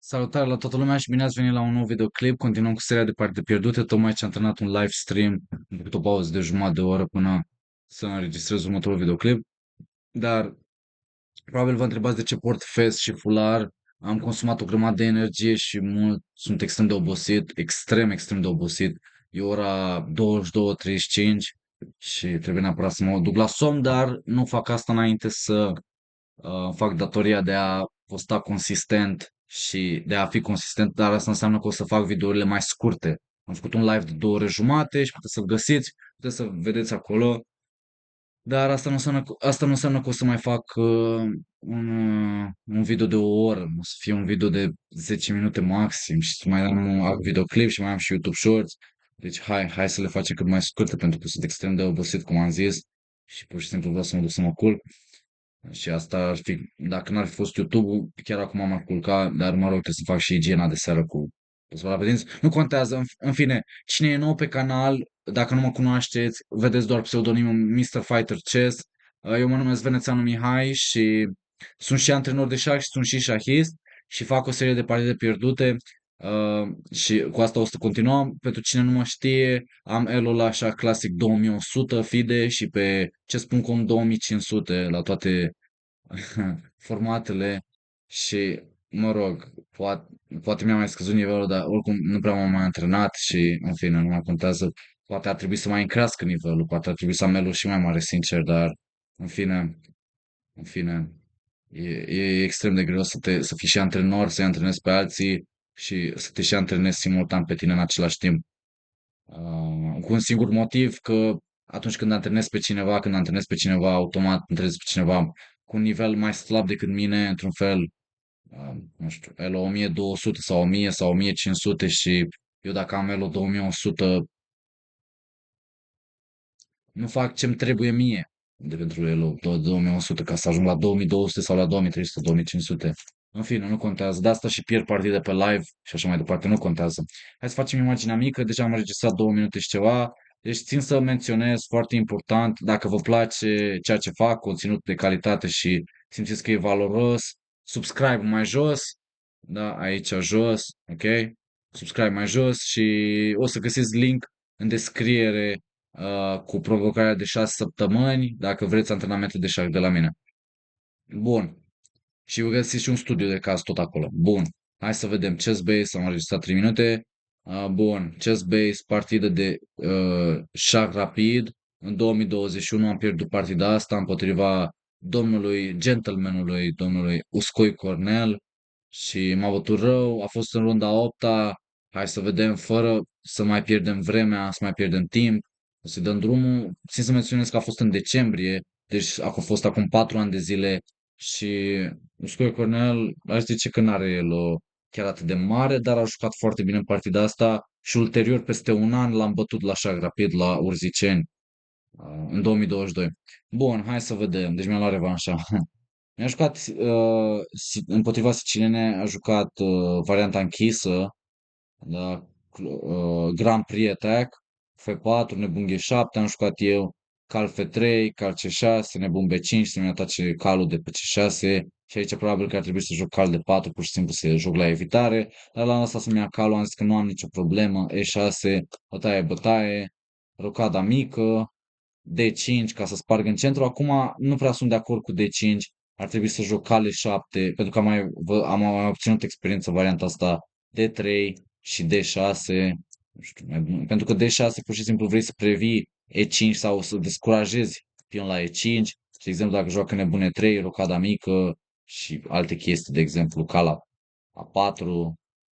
Salutare la toată lumea și bine ați venit la un nou videoclip. Continuăm cu seria de partide pierdute. Tocmai ce am terminat un live stream, am făcut o pauză de jumătate de oră până să înregistrez următorul videoclip. Dar probabil vă întrebați de ce port fez și fular. Am consumat o grămadă de energie și sunt extrem de obosit, extrem de obosit. E ora 22:35 și trebuie neapărat să mă duc la somn, dar nu fac asta înainte să fac datoria de a posta consistent și de a fi consistent, dar asta înseamnă că o să fac videourile mai scurte. Am făcut un live de 2 ore jumate și puteți să-l găsiți, puteți să vedeți acolo, dar asta nu înseamnă că o să mai fac un video de o oră, o să fie un video de 10 minute maxim și să mai am un videoclip și mai am și YouTube Shorts. Deci hai să le facem cât mai scurte pentru că sunt extrem de obosit, cum am zis, și pur și simplu vreau să mă duc să mă culc. Și asta ar fi, dacă n-ar fi fost YouTube-ul, chiar acum m-ar culca, dar mă rog, trebuie să fac și igiena de seară cu spălat pe dinți. Nu contează, în fine, cine e nou pe canal, dacă nu mă cunoașteți, vedeți doar pseudonimul Mr. Fighter Chess. Eu mă numesc Venețeanu Mihai și sunt și antrenor de șah și sunt și șahist și fac o serie de partide pierdute și cu asta o să continuăm. Pentru cine nu mă știe, am Elo la șah clasic 2100 FIDE și pe chess.com 2500 la toate formatele și, mă rog, poate mi-a mai scăzut nivelul, dar oricum nu prea m-am mai antrenat și, în fine, nu mai contează. Poate ar trebui să mai crească nivelul, poate ar trebui să am melul și mai mare, sincer, dar, în fine, e extrem de greu să fii și antrenor, să-i antrenezi pe alții și să te și antrenezi simultan pe tine în același timp. Cu un singur motiv că atunci când antrenezi pe cineva, automat antrenezi pe cineva cu un nivel mai slab decât mine, într-un fel, nu știu, Elo 1200 sau 1000 sau 1500 și eu dacă am Elo 2100, nu fac ce-mi trebuie mie de pentru Elo 2100 ca să ajung la 2200 sau la 2300, 2500. În fine, nu contează. De asta și pierd partide pe live și așa mai departe, nu contează. Hai să facem imaginea mică, deja am înregistrat 2 minute și ceva. Deci țin să menționez, foarte important, dacă vă place ceea ce fac, conținut de calitate și simțiți că e valoros, subscribe mai jos, da, aici jos, ok? Subscribe mai jos și o să găsiți link în descriere cu provocarea de 6 săptămâni, dacă vreți antrenamente de șah de la mine. Bun. Și vă găsiți și un studiu de caz tot acolo. Bun. Hai să vedem. Chess Base, am înregistrat 3 minute. Bun. Chess Base, partidă de șah rapid. În 2021 am pierdut partida asta împotriva domnului Uscoi Cornel și m-a bătut rău. A fost în runda 8-a. Hai să vedem, fără să mai pierdem vremea, să mai pierdem timp. O să dăm drumul. Țin să menționez că a fost în decembrie, deci a fost acum 4 ani de zile și Muscoi Cornel, aș zice că n-are el o chiar atât de mare, dar a jucat foarte bine în partida asta și ulterior, peste un an, l-am bătut la șah rapid la Urziceni în 2022. Bun, hai să vedem. Deci mi-a luat revanșa. Mi-a jucat împotriva siciliene, a jucat varianta închisă, da, Grand Prix Attack, F4, nebun G7, am jucat eu, cal F3, cal C6, nebun B5, să-mi atace calul de pe C6 și aici probabil că ar trebui să joc cal de 4, pur și simplu să joc la evitare, dar la asta să-mi ia calul, am zis că nu am nicio problemă, E6, bătaie, rocada mică, D5 ca să sparg în centru, acum nu prea sunt de acord cu D5, ar trebui să joc cal E7, pentru că am mai obținut experiență varianta asta D3, și D6, nu știu, pentru că D6 pur și simplu vrei să previi E5 sau să descurajezi pion la E5, și, de exemplu, dacă joacă nebun E3, rocada mică și alte chestii, de exemplu, ca la A4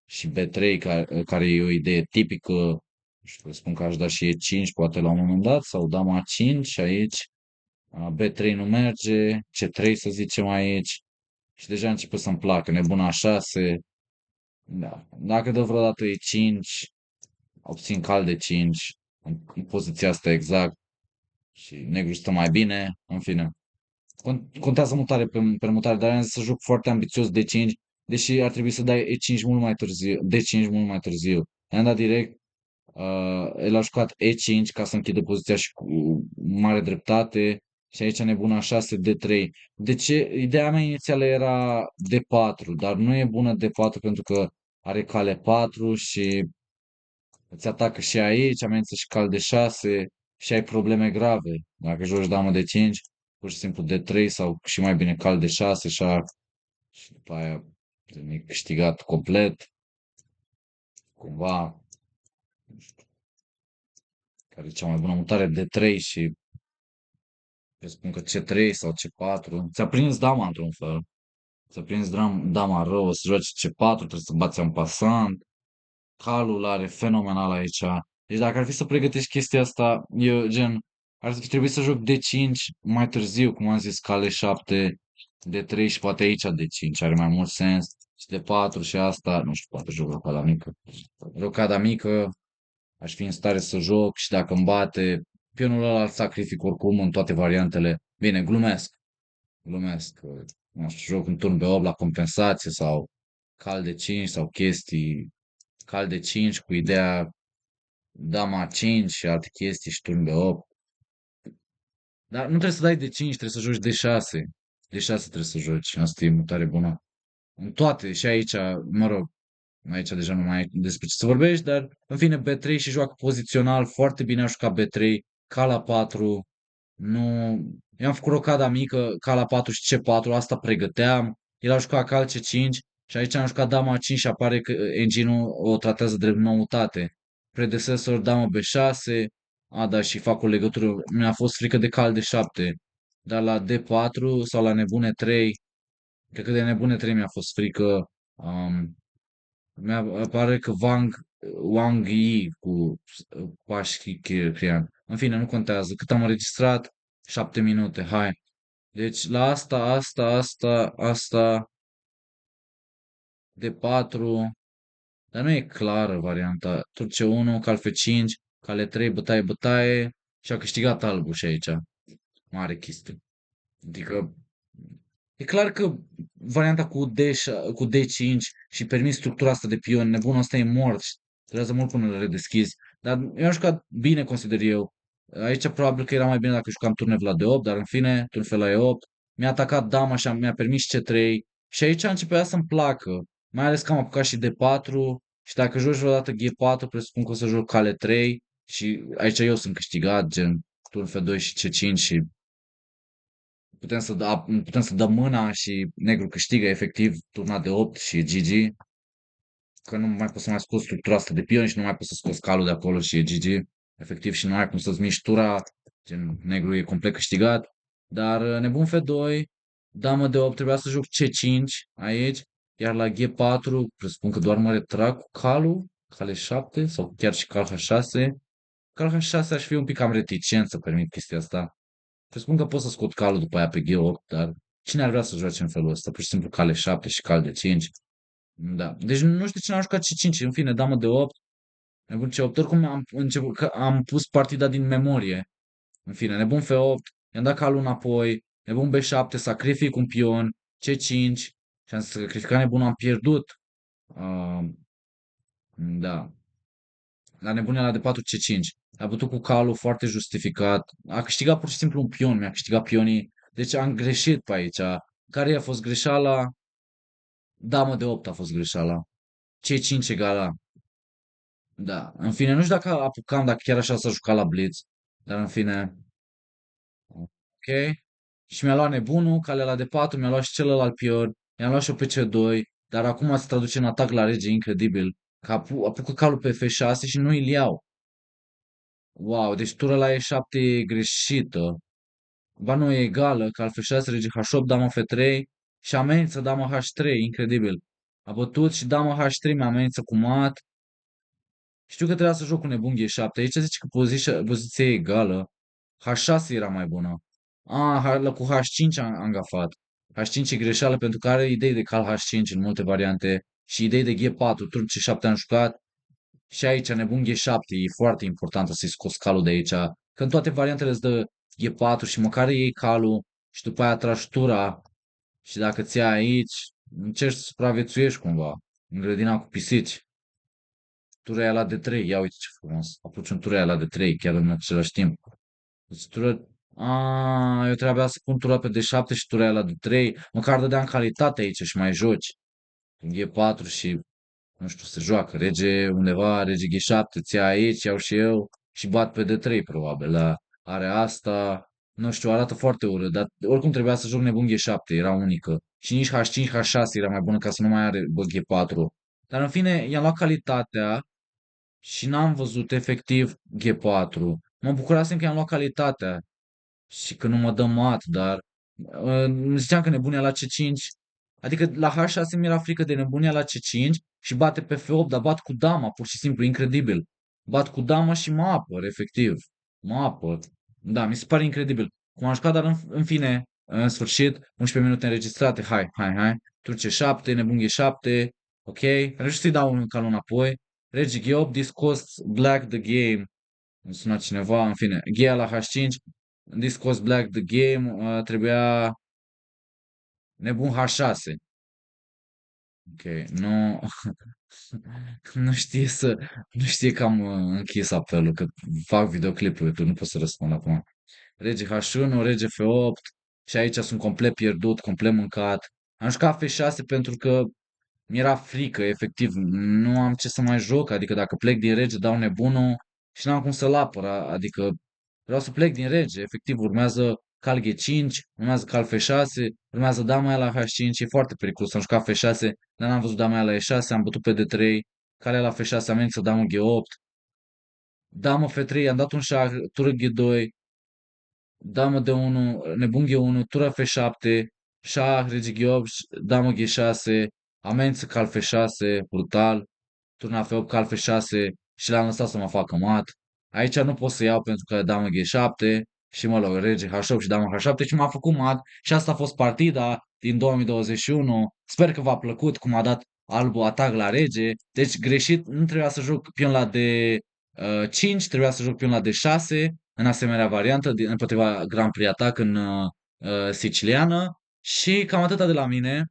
și B3, care e o idee tipică, nu știu, spun că aș da și E5 poate la un moment dat, sau dama A5 și aici, B3 nu merge, C3 să zicem aici, și deja începe să-mi placă, nebun A6, da. Dacă dă vreodată E5, obțin cal de 5 în poziția asta exact și negru stă mai bine, în fine. Contează mutare pe mutare, dar am zis să joc foarte ambițios de 5, deși ar trebui să dai E5 mult mai târziu, D5 mult mai târziu. I-am dat direct, el a jucat E5 ca să închidă poziția și cu mare dreptate Și aici nebuna 6 D3. De ce? Ideea mea inițială era D4, dar nu e bună D4 pentru că are cale 4 și îți atacă și aici, amenință și cal D6 și ai probleme grave. Dacă joci damă D5, pur și simplu D3 sau și mai bine cal D6, șah și după aia e câștigat complet, cumva, care e cea mai bună mutare D3 și presupun că C3 sau C4. Ți-a prins dama într-un fel. Ți-a prins dama rău, o să joci C4, trebuie să bați un pasant. Calul are fenomenal aici. Deci dacă ar fi să pregătești chestia asta, eu gen, ar fi trebuit să joc D5 mai târziu, cum am zis, cale 7, D3 și poate aici D5, are mai mult sens. Și D4 și asta, nu știu, poate joc rocada mică. Rocada mică, aș fi în stare să joc și dacă îmi bate, pionul ăla îl sacrific oricum în toate variantele. Bine, glumesc. Nu știu, joc un turn B8 la compensație sau cal de 5 sau chestii, cal de 5 cu ideea dama 5 și alte chestii și turn B8. Dar nu trebuie să dai de 5, trebuie să joci de 6. De 6 trebuie să joci. Asta e mutare bună. În toate, și aici, mă rog, aici deja nu mai ai despre ce să vorbești, dar în fine B3 și joacă pozițional, foarte bine a jucat B3, ca la 4, nu... Eu am făcut rocada mică, ca la 4 și C4, asta pregăteam, el a jucat cal C5 și aici am jucat dama 5 și apare că engine-ul o tratează drept noutate. Predecesor dama B6, a, da, și fac o legătură, mi-a fost frică de cal de 7, dar la D4 sau la nebune 3, cred că de nebune 3 mi-a fost frică, pare că Wang Yi cu Pașchi Crian. În fine, nu contează. Cât am înregistrat? 7 minute. Hai. Deci la asta de 4. Dar nu e clară varianta. Turce 1, calfe 5, cale 3, bătaie și a câștigat albul și aici. Mare chestie. Adică e clar că varianta cu D5 și permis structura asta de pion, nebunul ăsta e mort și durează mult până îl redeschizi. Dar eu am jucat bine, consider eu. Aici probabil că era mai bine dacă jucam turne la D8, dar în fine, turne la E8. Mi-a atacat dama și mi-a permis C3 și aici începea să-mi placă. Mai ales că am apucat și D4 și dacă joci vreodată G4, presupun că o să joc cale 3 și aici eu sunt câștigat, gen turn F2 și C5 și putem să dăm mâna și negru câștigă efectiv turna de 8 și GG, că nu mai poți să mai scoți structura asta de pion și nu mai poți să scoți calul de acolo și e GG. Efectiv și nu ai cum să-ți miști tura, gen negru e complet câștigat. Dar nebun F2, damă de 8 trebuia să joc C5 aici, iar la G4 presupun că doar mă retrag cu calul, cale 7 sau chiar și cal H6. Cal H6 aș fi un pic cam reticent să permit chestia asta. Presupun că pot să scot calul după aia pe G8, dar cine ar vrea să joace în felul ăsta? Pur și simplu cale 7 și cal de 5. Da. Deci nu știu cine a jucat C5. În fine, damă de 8. Nebun C8. Oricum am început, că am pus partida din memorie. În fine, nebun F8. I-am dat calul înapoi. Nebun B7. Sacrific un pion. C5. Și am sacrificat nebunul. Am pierdut. Uh, da. La nebunia la de 4 C5. A bătut cu calul foarte justificat. A câștigat pur și simplu un pion. Mi-a câștigat pionii. Deci am greșit pe aici. Care a fost greșeala? Damă de 8 a fost greșeala. C5 egala. Da. În fine, nu știu dacă apucam, dacă chiar așa s-a jucat la Blitz. Dar în fine. Ok. Și mi-a luat nebunul, cale la de 4, mi-a luat și celălalt pion. Mi-a luat și o pe C2. Dar acum se traduce în atac la rege, incredibil. Că apucă calul pe F6 și nu îl iau. Wow, deci tura la E7 e greșită. Ba nu e egală, că al F6, rege H8, dama F3 și amenință dama H3, incredibil. A bătut și dama H3 mă amenință cu mat. Știu că trebuia să joc cu nebun G7. Aici zice că poziția e egală. H6 era mai bună. Cu H5 am gafat. H5 e greșeală pentru că are idei de cal H5 în multe variante și idei de G4, turn C7 am jucat. Și aici nebun G7 e foarte important să-i scoți calul de aici. Că în toate variantele îți dă G4 și măcar iei calul și după aia tragi tura și dacă ți ai aici, încerci să supraviețuiești cumva în grădina cu pisici. Tura aia la D3, ia uite ce frumos. Apuci un tura aia la D3 chiar în același timp. Deci tura Eu trebuia să pun tura pe D7 și tura la D3. Măcar dădeam calitate aici și mai joci. G4 și, nu știu, se joacă. Rege undeva, rege G7, ți aici, iau și eu și bat pe D3 probabil. Da. Are asta, nu știu, arată foarte urât, dar oricum trebuia să joc nebun G7, era unică. Și nici H5, H6 era mai bună ca să nu mai are bă, G4. Dar în fine, i-am luat calitatea și n-am văzut efectiv G4. Mă bucurasem că i-am luat calitatea și că nu mă dă mat, dar ziceam că nebunia la C5, adică la H6 mi-era frică de nebunia la C5 și bate pe F8, dar bat cu dama, pur și simplu, incredibil. Bat cu dama și mă apăr, efectiv. Mă apăr. Da, mi se pare incredibil. Cum am jucat, dar în fine, în sfârșit, 11 minute înregistrate, hai. Turce 7, nebun G7, ok. Reușit să-i dau un cal înapoi. Rege G8, this costs black the game. Îmi suna cineva, în fine. Ghea la H5, this cost black the game, trebuia nebun H6. Ok, nu, nu știe că am închis apelul, că fac videoclipul, tu nu pot să răspund acum. Rege H1, rege F8 și aici sunt complet pierdut, complet mâncat. Am jucat F6 pentru că mi-era frică, efectiv, nu am ce să mai joc, adică dacă plec din rege dau nebunul și n-am cum să-l apăr, adică vreau să plec din rege, efectiv urmează cal G5, urmează cal F6, urmează dama aia la H5, e foarte periculos, am jucat F6, dar n-am văzut dama aia la E6, am bătut pe D3, calea la F6 amenință damă G8, damă F3, am dat un șah, tură G2, damă D1, nebun G1, tură F7, șah, rege G8, damă G6, amenință cal F6, brutal, turna F8, cal F6 și l-am lăsat să mă facă mat. Aici nu pot să iau pentru că damă G7 și mă rog, rege H8 și damă H7 și m-a făcut mat și asta a fost partida din 2021. Sper că v-a plăcut cum a dat albul atac la rege. Deci greșit, nu trebuia să joc pion la D5, trebuia să joc pion la D6 în asemenea variantă împotriva Grand Prix atac în siciliană și cam atâta de la mine.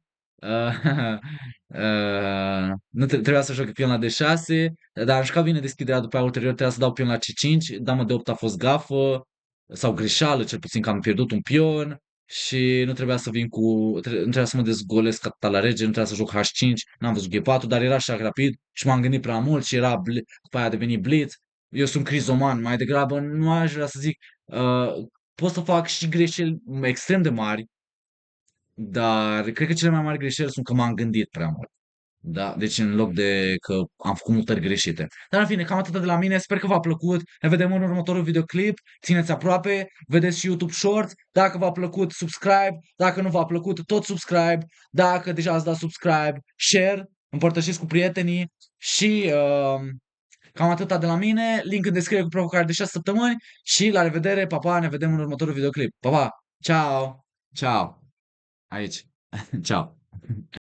Uh, nu trebuia să joc pion la D6, dar am jucat bine deschiderea după aia ulterior trebuia să dau pion la C5, dama de 8 a fost gafă sau greșeală, cel puțin că am pierdut un pion și nu trebuia să vin cu, nu trebuia să mă dezgolesc atâta la rege, nu trebuia să joc H5, n-am văzut G4, dar era așa rapid și m-am gândit prea mult și era, după aia a devenit blitz. Eu sunt crizoman, mai degrabă nu aș vrea să zic, uh, pot să fac și greșeli extrem de mari, dar cred că cele mai mari greșeli sunt că m-am gândit prea mult. Da, deci în loc de că am făcut mutări greșite. Dar în fine, cam atât de la mine. Sper că v-a plăcut. Ne vedem în următorul videoclip. Țineți aproape. Vedeți și YouTube Shorts. Dacă v-a plăcut, subscribe. Dacă nu v-a plăcut, tot subscribe. Dacă deja ați dat subscribe, share. Împărtășiți cu prietenii. Și cam atâta de la mine. Link în descriere cu provocare de 6 săptămâni. Și la revedere. Pa, pa. Ne vedem în următorul videoclip. Pa, pa. Ciao. Ciao. Aici. Ciao.